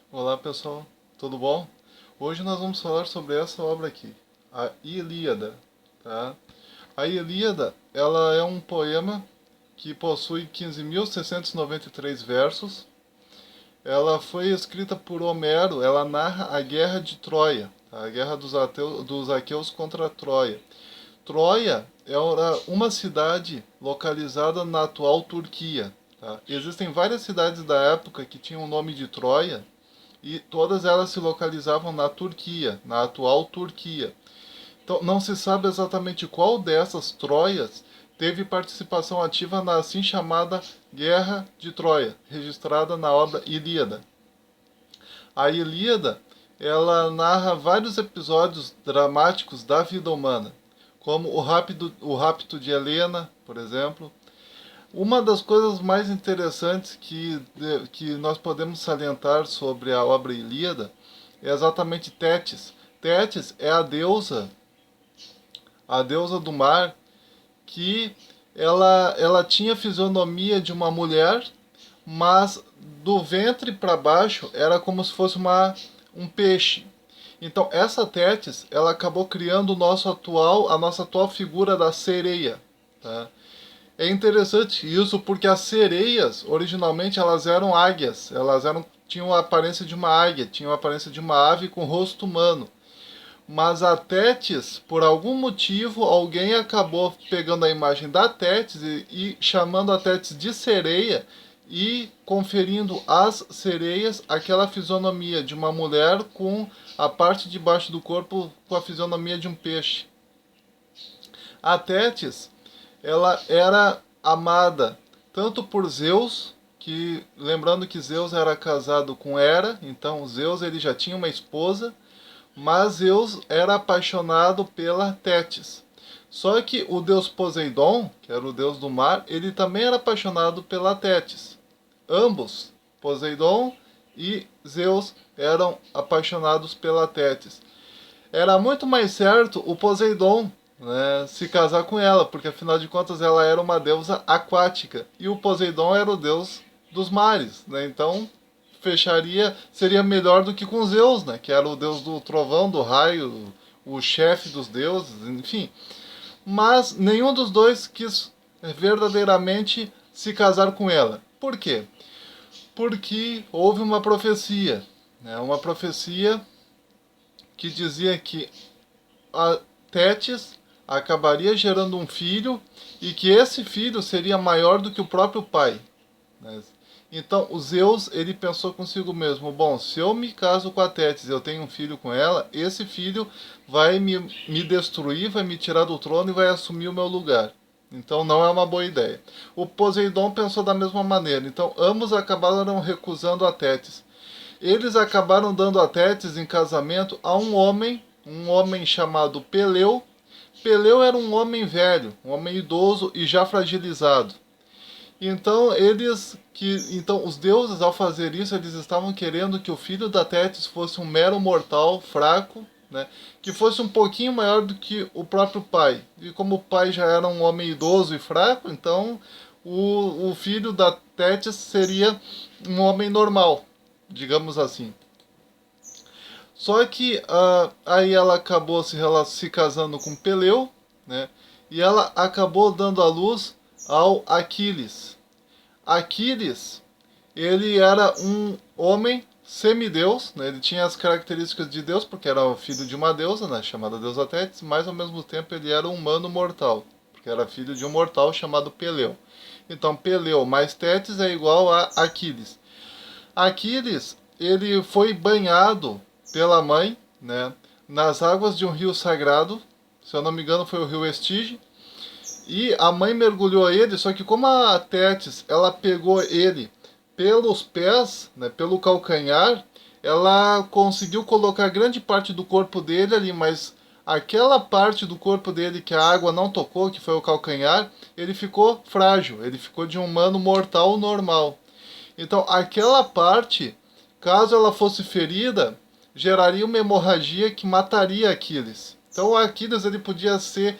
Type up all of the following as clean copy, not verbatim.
Olá pessoal, tudo bom? Hoje nós vamos falar sobre essa obra aqui, a Ilíada, tá? A Ilíada, ela é um poema que possui 15.693 versos. Ela foi escrita por Homero, ela narra a guerra de Troia, tá? A guerra dos aqueus contra Troia. Troia era uma cidade localizada na atual Turquia, tá? Existem várias cidades da época que tinham o nome de Troia, e todas elas se localizavam na Turquia, na atual Turquia. Então, não se sabe exatamente qual dessas Troias teve participação ativa na assim chamada Guerra de Troia, registrada na obra Ilíada. A Ilíada, ela narra vários episódios dramáticos da vida humana, como o rapto de Helena, por exemplo. Uma das coisas mais interessantes que nós podemos salientar sobre a obra Ilíada é exatamente Tétis. Tétis é a deusa do mar, que ela tinha a fisionomia de uma mulher, mas do ventre para baixo era como se fosse um peixe. Então essa Tétis, ela acabou criando a nossa atual figura da sereia, tá? É interessante isso porque as sereias, originalmente, elas eram águias. Tinham a aparência de uma águia, tinham a aparência de uma ave com rosto humano. Mas a Tétis, por algum motivo, alguém acabou pegando a imagem da Tétis e chamando a Tétis de sereia e conferindo às sereias aquela fisionomia de uma mulher com a parte de baixo do corpo com a fisionomia de um peixe. A Tétis, ela era amada tanto por Zeus, que lembrando que Zeus era casado com Hera, então Zeus ele já tinha uma esposa, mas Zeus era apaixonado pela Tétis. Só que o deus Poseidon, que era o deus do mar, ele também era apaixonado pela Tétis. Ambos, Poseidon e Zeus, eram apaixonados pela Tétis. Era muito mais certo o Poseidon, né, se casar com ela, porque afinal de contas ela era uma deusa aquática e o Poseidon era o deus dos mares, né? Então seria melhor do que com Zeus, né, que era o deus do trovão, do raio, o chefe dos deuses, enfim. Mas nenhum dos dois quis verdadeiramente se casar com ela. Por quê? Porque houve uma profecia, né, uma profecia que dizia que a Tétis acabaria gerando um filho e que esse filho seria maior do que o próprio pai, né? Então, o Zeus, ele pensou consigo mesmo, bom, se eu me caso com a Tétis, eu tenho um filho com ela, esse filho vai me destruir, vai me tirar do trono e vai assumir o meu lugar. Então, não é uma boa ideia. O Poseidon pensou da mesma maneira, então ambos acabaram recusando a Tétis. Eles acabaram dando a Tétis em casamento a um homem chamado Peleu. Peleu era um homem velho, um homem idoso e já fragilizado. Então os deuses ao fazer isso, eles estavam querendo que o filho da Tétis fosse um mero mortal fraco, né, que fosse um pouquinho maior do que o próprio pai. E como o pai já era um homem idoso e fraco, então o filho da Tétis seria um homem normal, digamos assim. Só que aí ela acabou se casando com Peleu, né? E ela acabou dando à luz ao Aquiles. Aquiles, ele era um homem semideus, né? Ele tinha as características de Deus, porque era filho de uma deusa, né? Chamada deusa Tétis, mas ao mesmo tempo ele era um humano mortal, porque era filho de um mortal chamado Peleu. Então Peleu mais Tétis é igual a Aquiles. Aquiles, ele foi banhado pela mãe, né, nas águas de um rio sagrado, se eu não me engano foi o rio Estige, e a mãe mergulhou ele, só que como a Tétis, ela pegou ele pelos pés, né, pelo calcanhar, ela conseguiu colocar grande parte do corpo dele ali, mas aquela parte do corpo dele que a água não tocou, que foi o calcanhar, ele ficou frágil, ele ficou de um humano mortal normal. Então, aquela parte, caso ela fosse ferida, geraria uma hemorragia que mataria Aquiles. Então, o Aquiles ele podia ser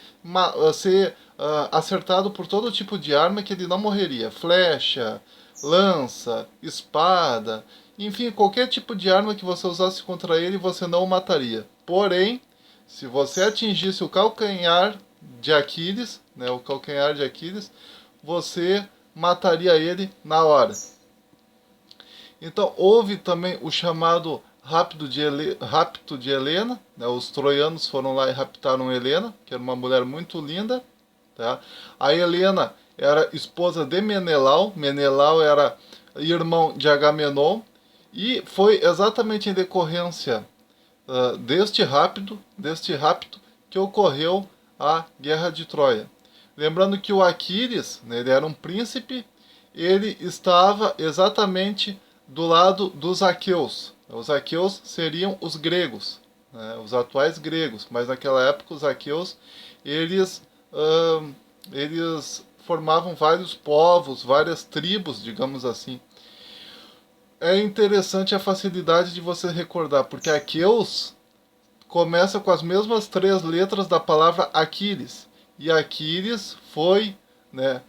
acertado por todo tipo de arma que ele não morreria. Flecha, lança, espada, enfim, qualquer tipo de arma que você usasse contra ele, você não o mataria. Porém, se você atingisse o calcanhar de Aquiles, né, o calcanhar de Aquiles, você mataria ele na hora. Então houve também o chamado rapto de Helena, né? Os troianos foram lá e raptaram Helena, que era uma mulher muito linda. Tá? A Helena era esposa de Menelau, Menelau era irmão de Agamenon, e foi exatamente em decorrência deste rapto que ocorreu a Guerra de Troia. Lembrando que o Aquiles, né, ele era um príncipe, ele estava exatamente do lado dos aqueus. Os aqueus seriam os gregos, né, os atuais gregos, mas naquela época os aqueus eles, eles formavam vários povos, várias tribos, digamos assim. É interessante a facilidade de você recordar, porque aqueus começa com as mesmas três letras da palavra Aquiles. E Aquiles foi, né,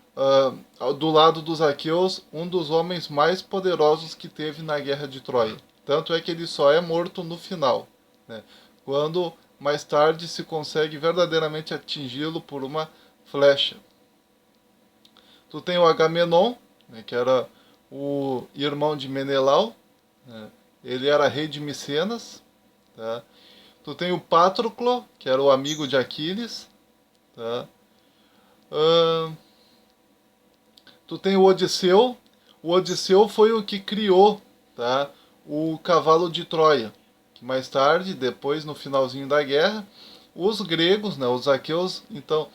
do lado dos aqueus, um dos homens mais poderosos que teve na Guerra de Troia. Tanto é que ele só é morto no final, né, quando mais tarde se consegue verdadeiramente atingi-lo por uma flecha. Tu tem o Agamenon, né, que era o irmão de Menelau, né, ele era rei de Micenas, tá? Tu tem o Patroclo, que era o amigo de Aquiles. Tá? Tu tem o Odisseu. O Odisseu foi o que criou, tá, o cavalo de Troia. Que mais tarde, depois no finalzinho da guerra, os gregos, né, os aqueus, então,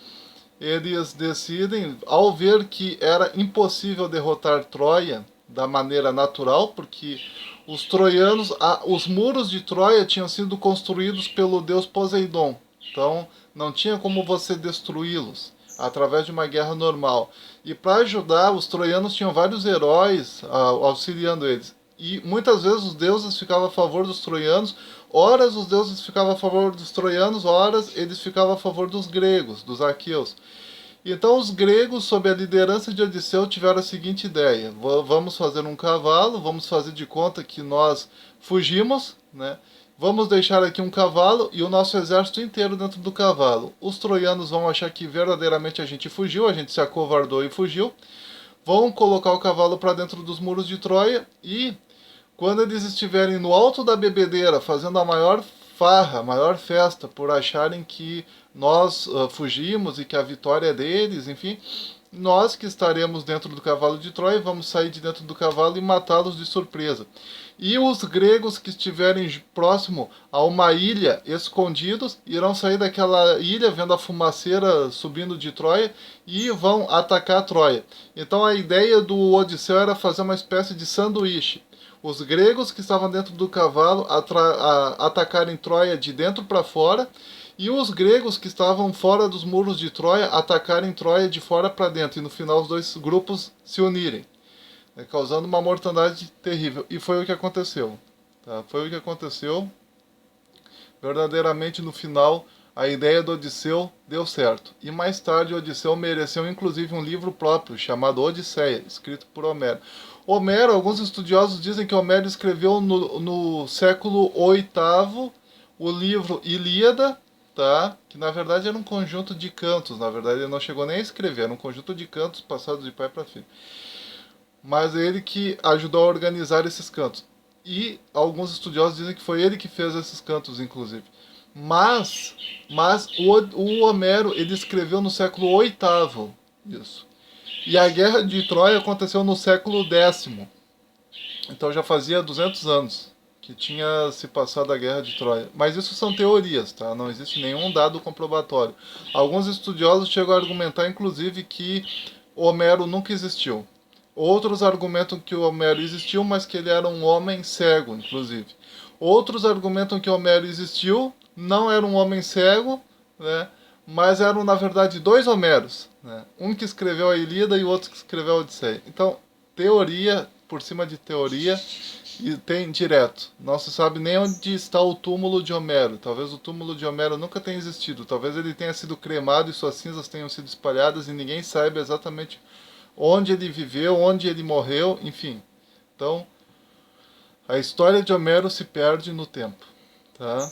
eles decidem, ao ver que era impossível derrotar Troia da maneira natural, porque os troianos, os muros de Troia tinham sido construídos pelo deus Poseidon. Então, não tinha como você destruí-los através de uma guerra normal. E para ajudar, os troianos tinham vários heróis auxiliando eles. E muitas vezes os deuses ficavam a favor dos troianos, horas os deuses ficavam a favor dos troianos, horas eles ficavam a favor dos gregos, dos aqueus. Então os gregos, sob a liderança de Odisseu, tiveram a seguinte ideia: vamos fazer um cavalo, vamos fazer de conta que nós fugimos, né? Vamos deixar aqui um cavalo e o nosso exército inteiro dentro do cavalo. Os troianos vão achar que verdadeiramente a gente fugiu, a gente se acovardou e fugiu. Vão colocar o cavalo para dentro dos muros de Troia e quando eles estiverem no alto da bebedeira, fazendo a maior farra, a maior festa, por acharem que nós fugimos e que a vitória é deles, enfim, nós que estaremos dentro do cavalo de Troia, vamos sair de dentro do cavalo e matá-los de surpresa. E os gregos que estiverem próximo a uma ilha, escondidos, irão sair daquela ilha vendo a fumaceira subindo de Troia e vão atacar Troia. Então a ideia do Odisseu era fazer uma espécie de sanduíche. Os gregos que estavam dentro do cavalo atacarem Troia de dentro para fora, e os gregos que estavam fora dos muros de Troia atacarem Troia de fora para dentro, e no final os dois grupos se unirem, né, causando uma mortandade terrível. E foi o que aconteceu. Tá? Foi o que aconteceu. Verdadeiramente no final a ideia do Odisseu deu certo. E mais tarde Odisseu mereceu inclusive um livro próprio chamado Odisseia, escrito por Homero. Homero, alguns estudiosos dizem que Homero escreveu no século VIII o livro Ilíada, tá? Que na verdade era um conjunto de cantos, na verdade ele não chegou nem a escrever, era um conjunto de cantos passados de pai para filho. Mas é ele que ajudou a organizar esses cantos. E alguns estudiosos dizem que foi ele que fez esses cantos, inclusive. Mas o Homero ele escreveu no século VIII isso. E a Guerra de Troia aconteceu no século X. Então já fazia 200 anos que tinha se passado a Guerra de Troia. Mas isso são teorias, tá? Não existe nenhum dado comprobatório. Alguns estudiosos chegam a argumentar, inclusive, que Homero nunca existiu. Outros argumentam que o Homero existiu, mas que ele era um homem cego, inclusive. Outros argumentam que Homero existiu, não era um homem cego, né? Mas eram, na verdade, dois Homeros. Né? Um que escreveu a Ilíada e o outro que escreveu a Odisseia. Então, teoria por cima de teoria e tem direto. Não se sabe nem onde está o túmulo de Homero. Talvez o túmulo de Homero nunca tenha existido. Talvez ele tenha sido cremado e suas cinzas tenham sido espalhadas e ninguém saiba exatamente onde ele viveu, onde ele morreu, enfim. Então, a história de Homero se perde no tempo, tá?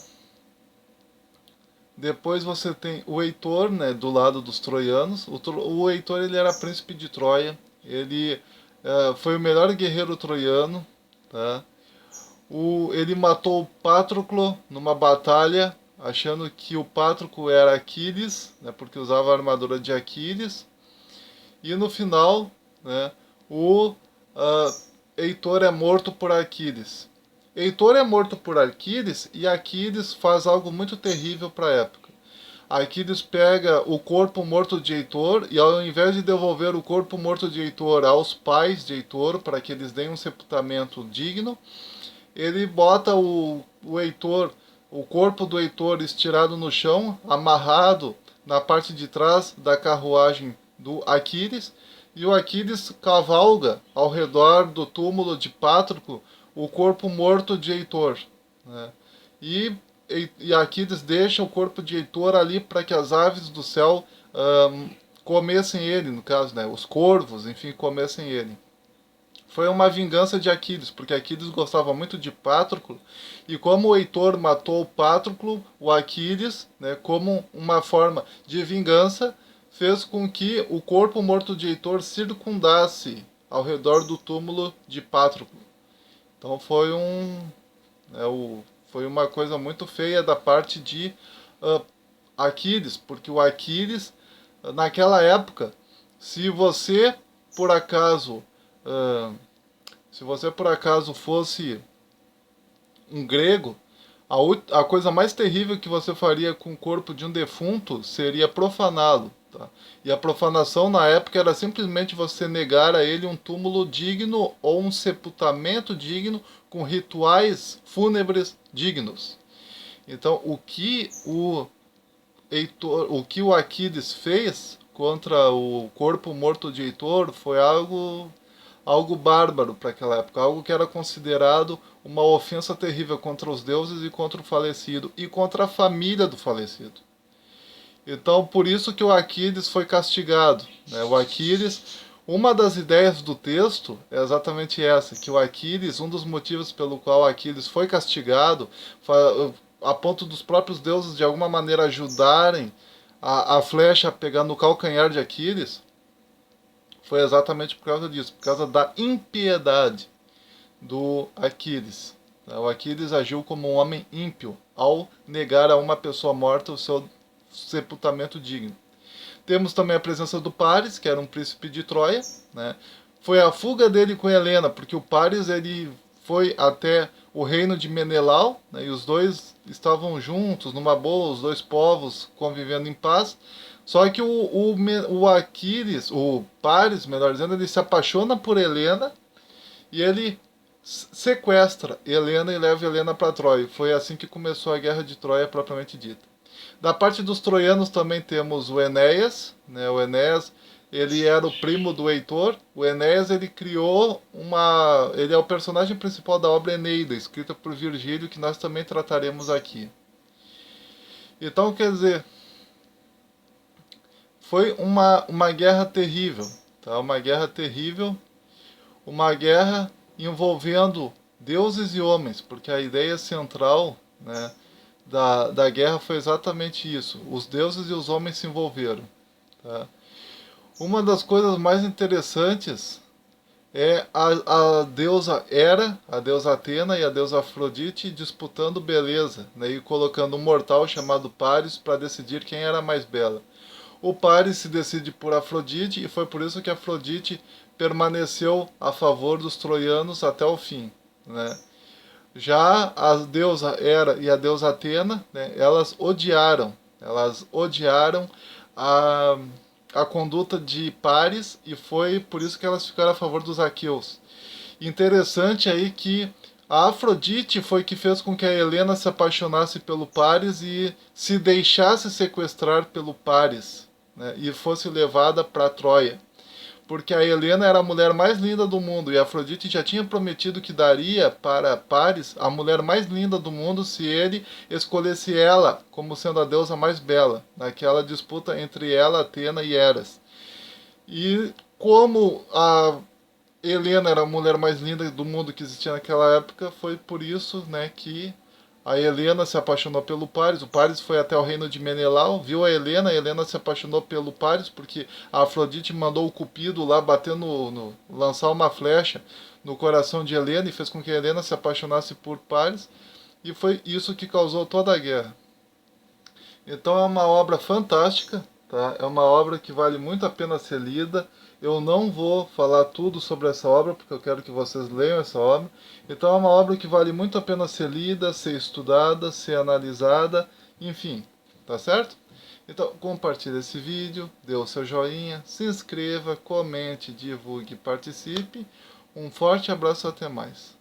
Depois você tem o Heitor, né, do lado dos troianos. O Heitor ele era príncipe de Troia. Ele foi o melhor guerreiro troiano, tá? Ele matou o Patroclo numa batalha, achando que o Patroclo era Aquiles, né, porque usava a armadura de Aquiles. E no final, né, o Heitor é morto por Aquiles. Heitor é morto por Aquiles e Aquiles faz algo muito terrível para a época. Aquiles pega o corpo morto de Heitor e, ao invés de devolver o corpo morto de Heitor aos pais de Heitor para que eles deem um sepultamento digno, ele bota o Heitor, o corpo do Heitor estirado no chão, amarrado na parte de trás da carruagem do Aquiles, e o Aquiles cavalga ao redor do túmulo de Pátroclo o corpo morto de Heitor, né? E Aquiles deixa o corpo de Heitor ali para que as aves do céu comessem ele, no caso, né? Os corvos, enfim, comessem ele. Foi uma vingança de Aquiles, porque Aquiles gostava muito de Patroclo, e como o Heitor matou o Patroclo, o Aquiles, né, como uma forma de vingança, fez com que o corpo morto de Heitor circundasse ao redor do túmulo de Patroclo. Então foi uma coisa muito feia da parte de Aquiles, porque o Aquiles, naquela época, se você por acaso uh, se você por acaso fosse um grego, a coisa mais terrível que você faria com o corpo de um defunto seria profaná-lo. Tá? E a profanação na época era simplesmente você negar a ele um túmulo digno ou um sepultamento digno com rituais fúnebres dignos. Então, o que o Aquiles fez contra o corpo morto de Heitor foi algo bárbaro para aquela época, algo que era considerado uma ofensa terrível contra os deuses e contra o falecido e contra a família do falecido. Então, por isso que o Aquiles foi castigado, né? O Aquiles, uma das ideias do texto é exatamente essa, que o Aquiles, um dos motivos pelo qual Aquiles foi castigado, a ponto dos próprios deuses de alguma maneira ajudarem a flecha a pegar no calcanhar de Aquiles, foi exatamente por causa disso, por causa da impiedade do Aquiles. O Aquiles agiu como um homem ímpio ao negar a uma pessoa morta o seu sepultamento digno. Temos também a presença do Paris, que era um príncipe de Troia, né? Foi a fuga dele com Helena, porque o Paris ele foi até o reino de Menelau, né? E os dois estavam juntos, numa boa, os dois povos convivendo em paz. Só que o Aquiles, o Paris, melhor dizendo, ele se apaixona por Helena e ele sequestra Helena e leva Helena para Troia. Foi assim que começou a Guerra de Troia propriamente dita. Da parte dos troianos também temos o Enéas, né? O Enéas, ele era o primo do Heitor. O Enéas, ele é o personagem principal da obra Eneida, escrita por Virgílio, que nós também trataremos aqui. Então, quer dizer, foi uma guerra terrível, tá? Uma guerra terrível, uma guerra envolvendo deuses e homens, porque a ideia central, né, da guerra foi exatamente isso. Os deuses e os homens se envolveram. Tá? Uma das coisas mais interessantes é a deusa Hera, a deusa Atena e a deusa Afrodite disputando beleza, né, e colocando um mortal chamado Paris para decidir quem era mais bela. O Paris se decide por Afrodite e foi por isso que Afrodite permaneceu a favor dos troianos até o fim, né? Já a deusa Hera e a deusa Atena, né, elas odiaram a, a conduta de Paris e foi por isso que elas ficaram a favor dos aqueus. Interessante aí que a Afrodite foi que fez com que a Helena se apaixonasse pelo Paris e se deixasse sequestrar pelo Paris, né, e fosse levada para Troia. Porque a Helena era a mulher mais linda do mundo e a Afrodite já tinha prometido que daria para Paris a mulher mais linda do mundo se ele escolhesse ela como sendo a deusa mais bela, naquela disputa entre ela, Atena e Eras. E como a Helena era a mulher mais linda do mundo que existia naquela época, foi por isso, né, que a Helena se apaixonou pelo Paris. O Paris foi até o reino de Menelau, viu a Helena se apaixonou pelo Paris, porque a Afrodite mandou o Cupido lá bater lançar uma flecha no coração de Helena e fez com que a Helena se apaixonasse por Paris, e foi isso que causou toda a guerra. Então é uma obra fantástica, tá? É uma obra que vale muito a pena ser lida. Eu não vou falar tudo sobre essa obra, porque eu quero que vocês leiam essa obra. Então é uma obra que vale muito a pena ser lida, ser estudada, ser analisada, enfim, tá certo? Então compartilhe esse vídeo, dê o seu joinha, se inscreva, comente, divulgue, participe. Um forte abraço, até mais.